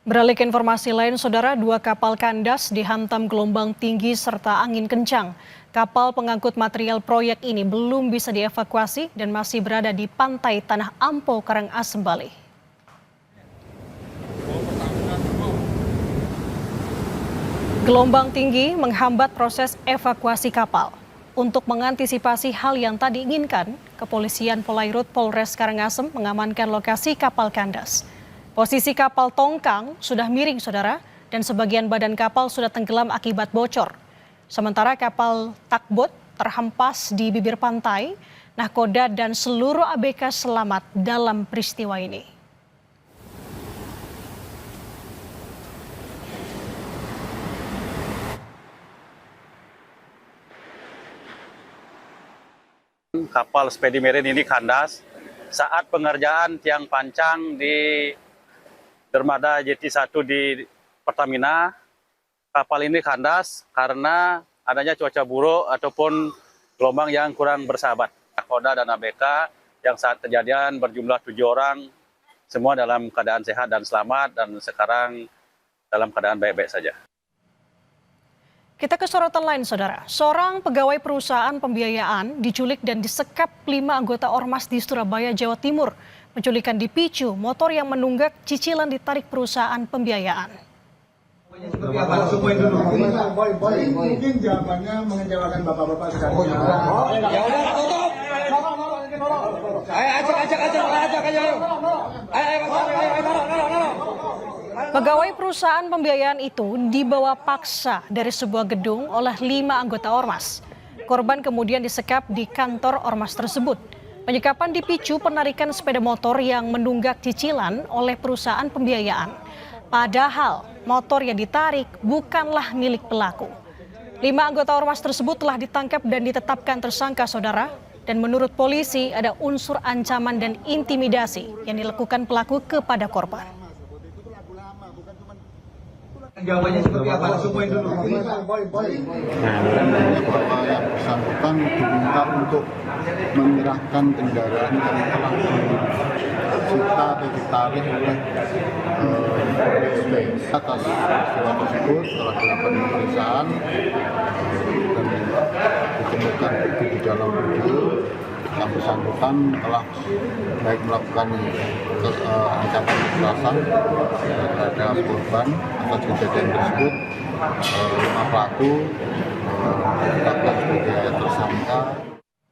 Beralih ke informasi lain, saudara, dua kapal kandas dihantam gelombang tinggi serta angin kencang. Kapal pengangkut material proyek ini belum bisa dievakuasi dan masih berada di pantai Tanah Ampo, Karangasem, Bali. Gelombang tinggi menghambat proses evakuasi kapal. Untuk mengantisipasi hal yang tak diinginkan, Kepolisian Polairut Polres Karangasem mengamankan lokasi kapal kandas. Posisi kapal tongkang sudah miring, saudara, dan sebagian badan kapal sudah tenggelam akibat bocor. Sementara kapal takbot terhempas di bibir pantai. Nahkoda dan seluruh ABK selamat dalam peristiwa ini. Kapal Spedi Marine ini kandas saat pengerjaan tiang pancang di dermaga JT1 di Pertamina. Kapal ini kandas karena adanya cuaca buruk ataupun gelombang yang kurang bersahabat. Nahkoda dan ABK yang saat kejadian berjumlah 7 orang, semua dalam keadaan sehat dan selamat dan sekarang dalam keadaan baik-baik saja. Kita ke sorotan lain, saudara. Seorang pegawai perusahaan pembiayaan diculik dan disekap 5 anggota Ormas di Surabaya, Jawa Timur. Penculikan dipicu motor yang menunggak cicilan ditarik perusahaan pembiayaan. Mungkin jawabannya mengecewakan bapak-bapak sekalian. Pegawai perusahaan pembiayaan itu dibawa paksa dari sebuah gedung oleh 5 anggota Ormas. Korban kemudian disekap di kantor Ormas tersebut. Penyekapan dipicu penarikan sepeda motor yang menunggak cicilan oleh perusahaan pembiayaan. Padahal motor yang ditarik bukanlah milik pelaku. 5 anggota Ormas tersebut telah ditangkap dan ditetapkan tersangka, saudara. Dan menurut polisi ada unsur ancaman dan intimidasi yang dilakukan pelaku kepada korban. Jawabannya seperti apa? Langsung dulu. Bahwa yang bersangkutan diminta untuk menyerahkan kendaraan yang telah disita atau ditarik oleh SP. Atas peristiwa tersebut telah dilakukan pemeriksaan dan ditemukan bukti di dalam video. Yang bersangkutan telah baik melakukan ancaman kekerasan terhadap korban. Atas kejadian tersebut 5 pelaku ditetapkan sebagai tersangka.